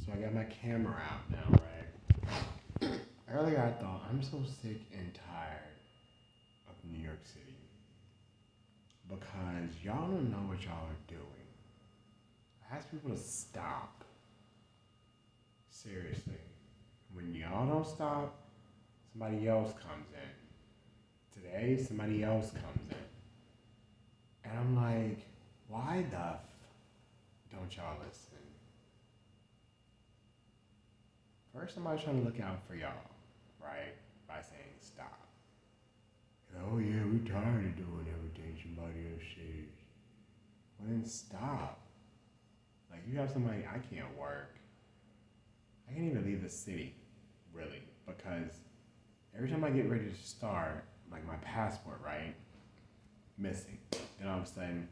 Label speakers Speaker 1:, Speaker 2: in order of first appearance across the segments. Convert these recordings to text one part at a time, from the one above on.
Speaker 1: So I got my camera out now, right? Earlier I thought, I'm so sick and tired of New York City because y'all don't know what y'all are doing. I ask people to stop. Seriously. When y'all don't stop, somebody else comes in. Today, somebody else comes in. And I'm like, why the don't y'all listen? First, somebody's trying to look out for y'all, right? By saying stop. Oh yeah, we tired of doing everything somebody else says. Well then stop. Like you have somebody, I can't work. I can't even leave the city, really, because every time I get ready to start, like my passport, right? Missing. Then all of a sudden,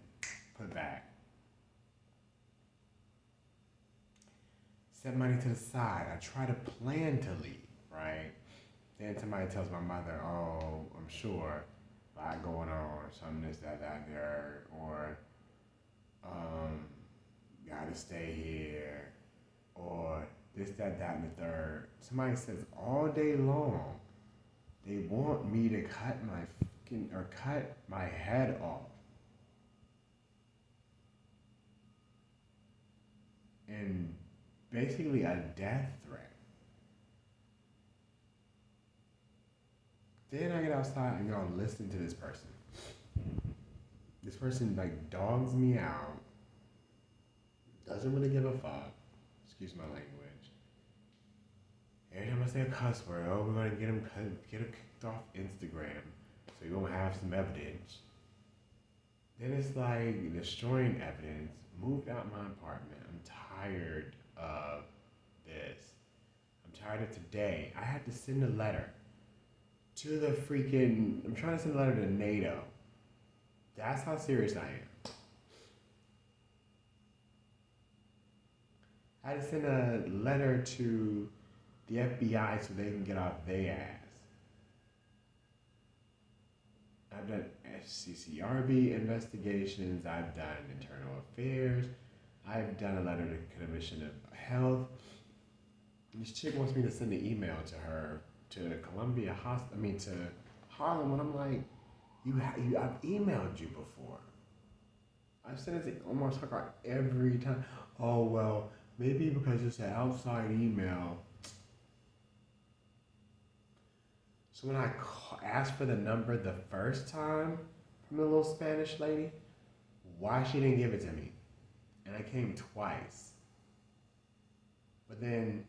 Speaker 1: put back. Set money to the side. I try to plan to leave, right? Then somebody tells my mother, oh, I'm sure, a lot going on, or something this, that, there, or gotta stay here, or this, that, and the third. Somebody says all day long, they want me to cut my head off. And basically a death threat. Then I get outside and y'all listen to this person. This person like dogs me out, doesn't really give a fuck. Excuse my language. Every time I say a cuss word, oh, we're gonna get him kicked off Instagram, so you're gonna have some evidence. Then it's like destroying evidence. Moved out my apartment. I'm tired of this. I'm tired of today. I had to send a letter to the freaking. I'm trying to send a letter to NATO. That's how serious I am. I had to send a letter to the FBI so they can get off their ass. I've done SCCRB investigations. I've done internal affairs. I've done a letter to the Commission of Health. This chick wants me to send an email to her to Columbia Hospital. I mean to Harlem. And I'm like, I've emailed you before. I've sent it to almost like every time. Oh well, maybe because it's an outside email. So when I asked for the number the first time from the little Spanish lady, why she didn't give it to me? And I came twice. But then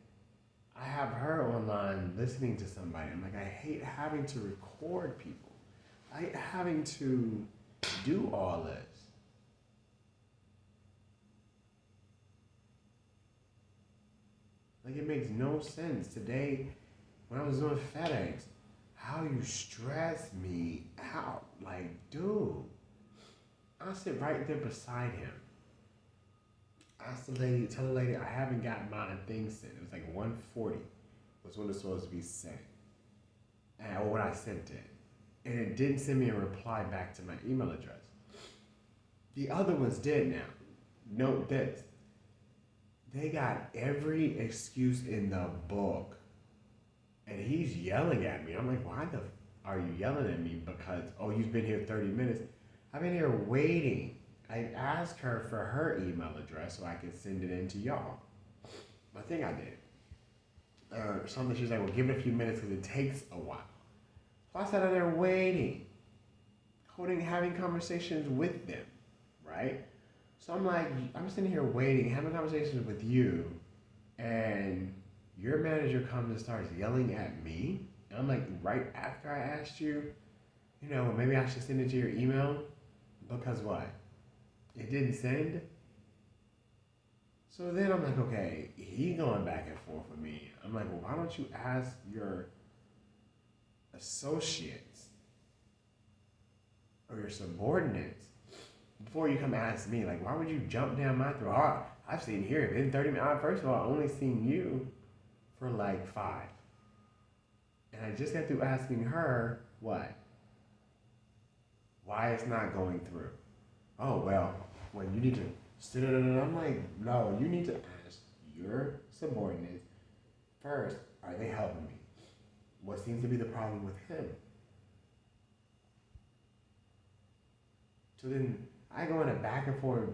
Speaker 1: I have her online listening to somebody. I'm like, I hate having to record people. I hate having to do all this. Like it makes no sense. Today, when I was doing FedEx, how you stress me out. Like, dude. I sit right there beside him. Ask the lady, tell the lady I haven't got my thing sent. It was like 1:40 was when it was supposed to be sent. Or when I sent it. And it didn't send me a reply back to my email address. The other ones did now. Note this. They got every excuse in the book. And he's yelling at me. I'm like, why the are you yelling at me? Because, oh, you've been here 30 minutes. I've been here waiting. I asked her for her email address so I could send it in to y'all. I think I did. Something, she's like, well, give it a few minutes because it takes a while. So I sat out there waiting, having conversations with them, right? So I'm like, I'm sitting here waiting, having conversations with you, and your manager comes and starts yelling at me. And I'm like, right after I asked you, maybe I should send it to your email. Because what? It didn't send? So then I'm like, okay, he going back and forth with me. I'm like, well, why don't you ask your associates or your subordinates before you come ask me? Like, why would you jump down my throat? Oh, I've seen here in 30 minutes. First of all, I only seen you for like 5. And I just got through asking her what? Why it's not going through. Oh, well, when you need to. I'm like, no, you need to ask your subordinates, first, are they helping me? What seems to be the problem with him? So then I go in a back and forth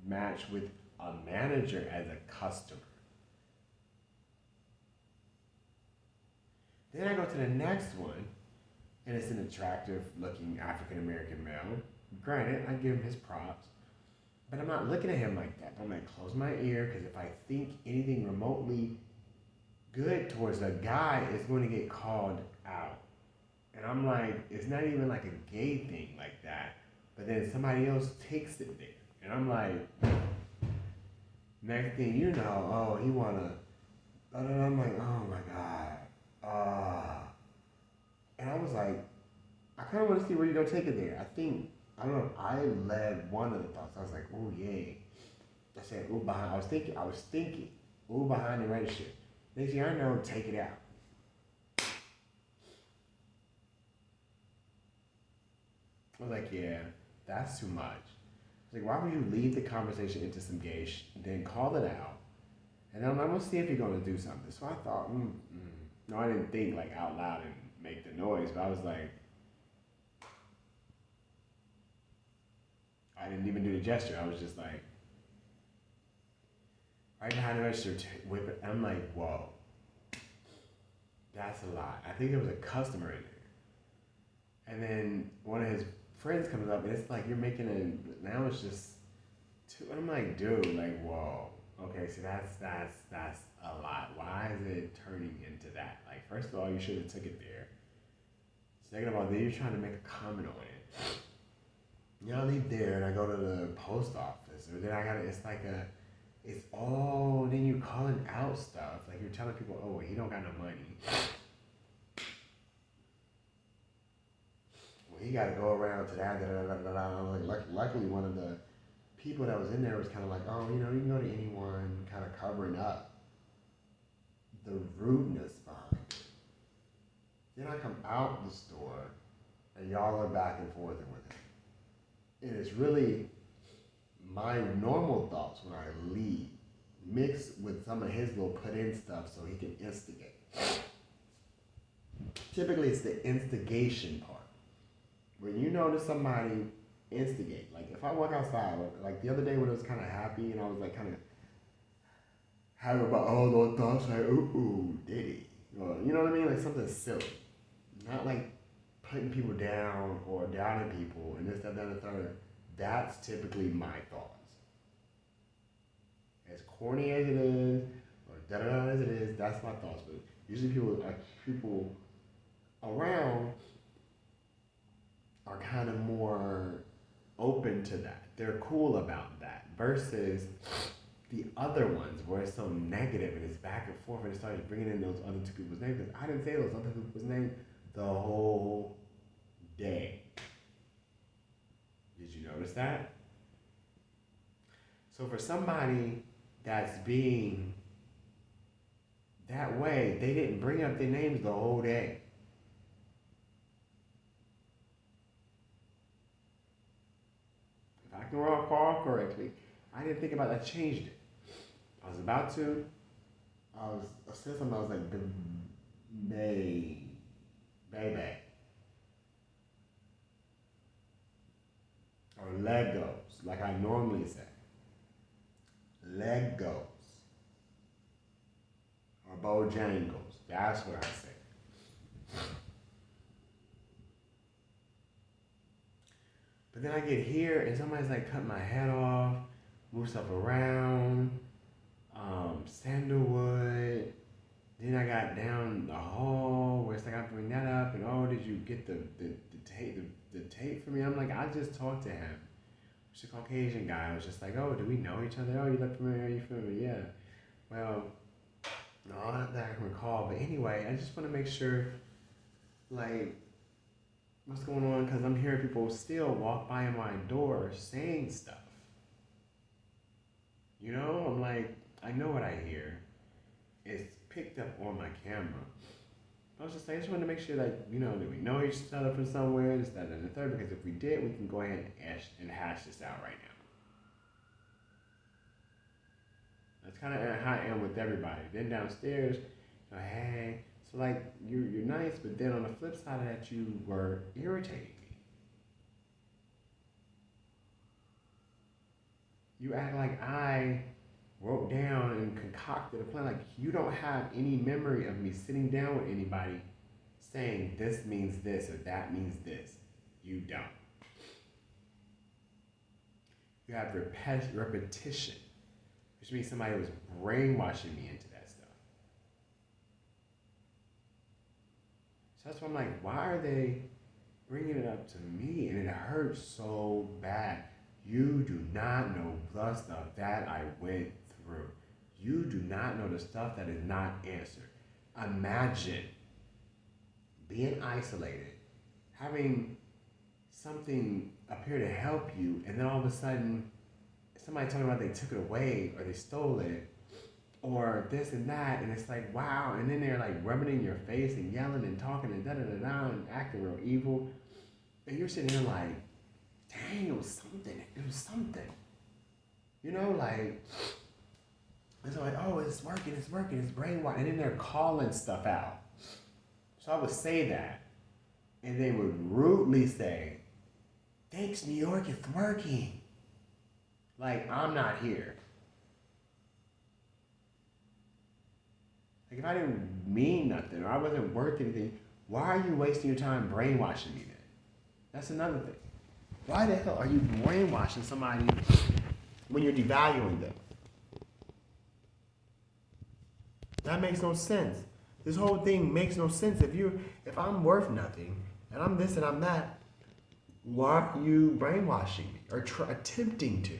Speaker 1: match with a manager as a customer. Then I go to the next one, and it's an attractive looking African American male. Granted, I give him his props, but I'm not looking at him like that. I'm gonna close my ear because if I think anything remotely good towards a guy, it's going to get called out. And I'm like, it's not even like a gay thing like that. But then somebody else takes it there. And I'm like, next thing you know, oh, he wanna, and I'm like, oh my God. And I was like, I kind of want to see where you're gonna take it there. I don't know. I led one of the thoughts. I was like, oh yeah. I said, ooh behind. I was thinking, ooh behind the register. Next thing I know, take it out. I was like, yeah, that's too much. I was like, why would you lead the conversation into some gay then call it out, and then I'm gonna see if you're gonna do something. So I thought, no, I didn't think like out loud and make the noise, but I was like, I didn't even do the gesture. I was just like, right behind the register, whip it. I'm like, whoa, that's a lot. I think there was a customer in there, and then one of his friends comes up, and it's like you're making a. Now it's just, I'm like, dude, like, whoa. Okay, so that's a lot. Why is it turning into that? Like, first of all, you should have took it there. Second of all, then you're trying to make a comment on it. You know, I leave there and I go to the post office, or then I gotta. It's all. Then you calling out stuff like you're telling people, oh, well, he don't got no money. Well, he got to go around to that. Like, luckily, one of the people that was in there was kind of like, oh, you know, you can go to anyone, kind of covering up the rudeness behind it. Then I come out the store, and y'all are back and forth with it. And it's really my normal thoughts when I leave, mixed with some of his little put in stuff so he can instigate. Typically, it's the instigation part. When you notice somebody instigate, like if I walk outside, like the other day when I was kind of happy and I was like kind of having about all those thoughts, like, ooh, did he? Or, you know what I mean? Like something silly. Not like putting people down or downing people and this, that, and the third. That's typically my thoughts. As corny as it is, or da-da-da as it is, that's my thoughts. But usually people around are kind of more open to that. They're cool about that versus the other ones where it's so negative and it's back and forth and it starts bringing in those other two people's names. I didn't say those other people's names the whole day. Did you notice that? So for somebody that's being that way, they didn't bring up their names the whole day. If I can recall correctly, I didn't think about that. I changed it. I was about to. I said something. I was like, baby, or Legos, like I normally say. Legos or Bojangles. That's what I say. But then I get here and somebody's like cut my head off, move stuff around, sandalwood. Then I got down the hall where it's like I bring that up and oh, did you get the tape for me? I'm like, I just talked to him. It's a Caucasian guy. I was just like, oh, do we know each other? Oh, you look familiar. Are you familiar? Yeah. Well, no, not that I can recall. But anyway, I just want to make sure, like, what's going on? Because I'm hearing people still walk by my door saying stuff. You know, I'm like, I know what I hear. It's picked up on my camera. I was just like, I just wanted to make sure that, you know, that we know each other from somewhere, this, that, and the third, because if we did, we can go ahead and hash this out right now. Let's kind of how I am with everybody. Then downstairs, hey, so like you're nice, but then on the flip side of that, you were irritating me. You act like I wrote down and concocted a plan. Like you don't have any memory of me sitting down with anybody saying this means this or that means this. You don't. You have repetition, which means somebody was brainwashing me into that stuff. So that's why I'm like, why are they bringing it up to me? And it hurts so bad. You do not know the stuff that I went through. You do not know the stuff that is not answered. Imagine being isolated, having something appear to help you, and then all of a sudden, somebody talking about they took it away or they stole it or this and that, and it's like, wow, and then they're like rubbing it in your face and yelling and talking and da-da-da-da and acting real evil, and you're sitting there like, dang, it was something. You know, like, it's like, oh, it's working, it's brainwashed, and then they're calling stuff out. So I would say that, and they would rudely say, thanks, New York, it's working. Like, I'm not here. Like, if I didn't mean nothing or I wasn't worth anything, why are you wasting your time brainwashing me then? That's another thing. Why the hell are you brainwashing somebody when you're devaluing them? That makes no sense. This whole thing makes no sense. If I'm worth nothing and I'm this and I'm that, why are you brainwashing me or attempting to?